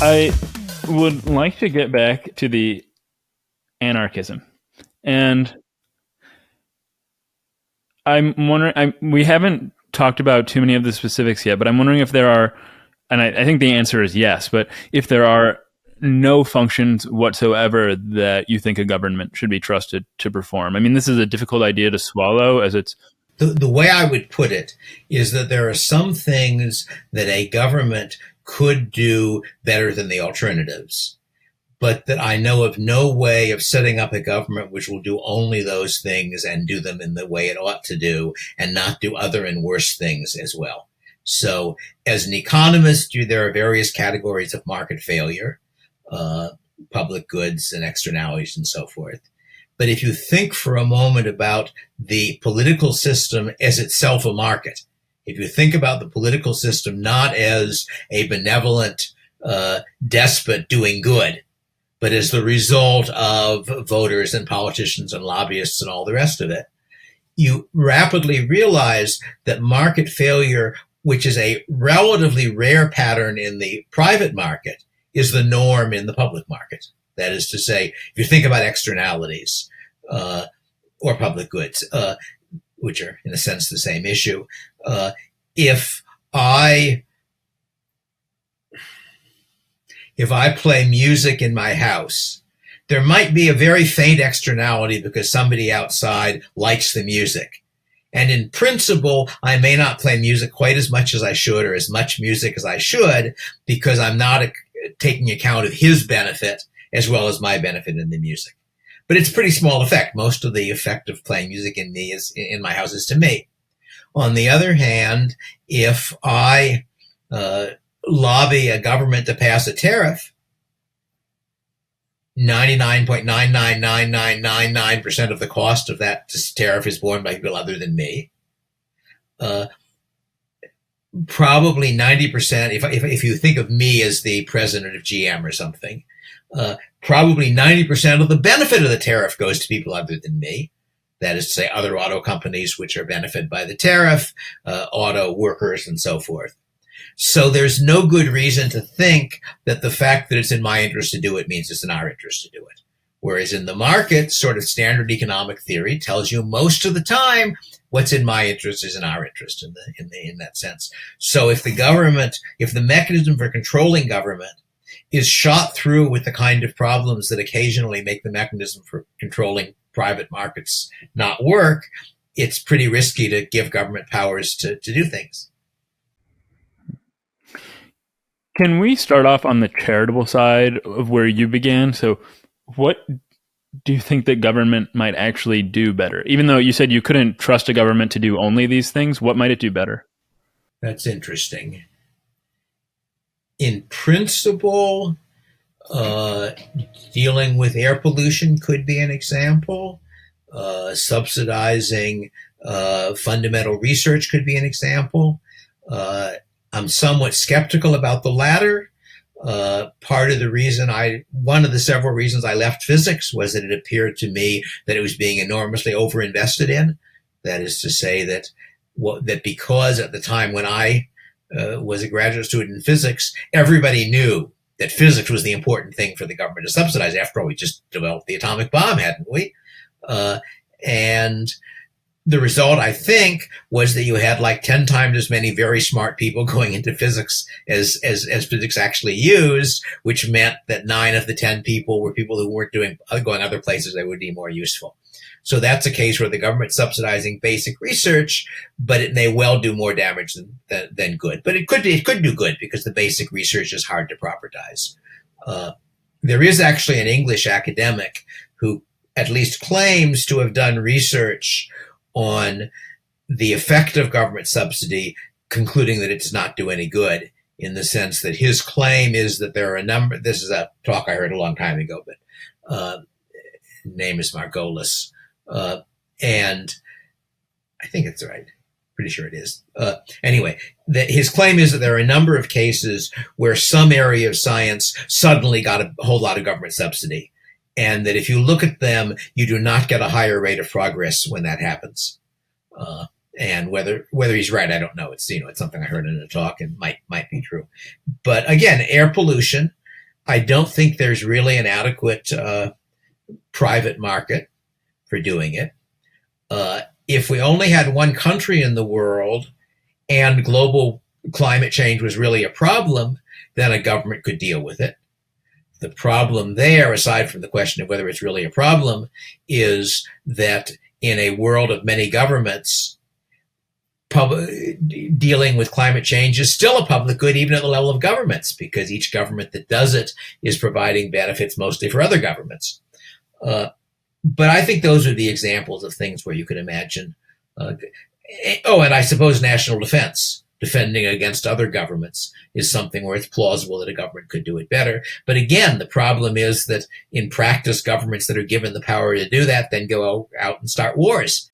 I would like to get back to the anarchism. And I'm wondering, we haven't talked about too many of the specifics yet, but I'm wondering if there are, and I think the answer is yes, but if there are no functions whatsoever that you think a government should be trusted to perform. I mean, this is a difficult idea to swallow as it's. The way I would put it is that there are some things that a government could do better than the alternatives, but that I know of no way of setting up a government which will do only those things and do them in the way it ought to do and not do other and worse things as well. So as an economist, there are various categories of market failure, uh, public goods and externalities and so forth. But if you think for a moment about the political system as itself a market, if you think about the political system not as a benevolent despot doing good, but as the result of voters and politicians and lobbyists and all the rest of it, you rapidly realize that market failure, which is a relatively rare pattern in the private market, is the norm in the public market. That is to say, if you think about externalities or public goods, which are in a sense the same issue, if I play music in my house, there might be a very faint externality because somebody outside likes the music. And in principle, I may not play music quite as much as I should or as much music as I should because I'm not taking account of his benefit as well as my benefit in the music. But it's pretty small effect. Most of the effect of playing music in my house is to me. On the other hand, if I lobby a government to pass a tariff, 99.999999% of the cost of that tariff is borne by people other than me. Probably 90%, if you think of me as the president of GM or something, probably 90% of the benefit of the tariff goes to people other than me. That is to say, other auto companies which are benefited by the tariff, auto workers, and so forth. So there's no good reason to think that the fact that it's in my interest to do it means it's in our interest to do it. Whereas in the market, sort of standard economic theory tells you most of the time what's in my interest is in our interest in that sense. So if the mechanism for controlling government is shot through with the kind of problems that occasionally make the mechanism for controlling private markets not work, it's pretty risky to give government powers to do things. Can we start off on the charitable side of where you began? So, what do you think that government might actually do better? Even though you said you couldn't trust a government to do only these things, what might it do better? That's interesting. In principle, dealing with air pollution could be an example. Subsidizing fundamental research could be an example. I'm somewhat skeptical about the latter. One of the several reasons I left physics was that it appeared to me that it was being enormously overinvested in. That is to say that because at the time when I was a graduate student in physics, everybody knew that physics was the important thing for the government to subsidize. After all, we just developed the atomic bomb, hadn't we? And the result, I think, was that you had like 10 times as many very smart people going into physics as physics actually used, which meant that 9 of the 10 people were people who weren't going other places that would be more useful. So that's a case where the government's subsidizing basic research, but it may well do more damage than good. But it could do good because the basic research is hard to propertize. There is actually an English academic who at least claims to have done research on the effect of government subsidy, concluding that it does not do any good, in the sense that his claim is that there are this is a talk I heard a long time ago, but name is Margolis. And I think it's right. Pretty sure it is. Anyway, his claim is that there are a number of cases where some area of science suddenly got a whole lot of government subsidy. And that if you look at them, you do not get a higher rate of progress when that happens. And whether he's right, I don't know. It's something I heard in a talk and might be true. But again, air pollution, I don't think there's really an adequate private market for doing it. If we only had one country in the world and global climate change was really a problem, then a government could deal with it. The problem there, aside from the question of whether it's really a problem, is that in a world of many governments, dealing with climate change is still a public good, even at the level of governments, because each government that does it is providing benefits mostly for other governments. But I think those are the examples of things where you could imagine. And I suppose national defense, defending against other governments, is something where it's plausible that a government could do it better. But again, the problem is that in practice, governments that are given the power to do that then go out and start wars.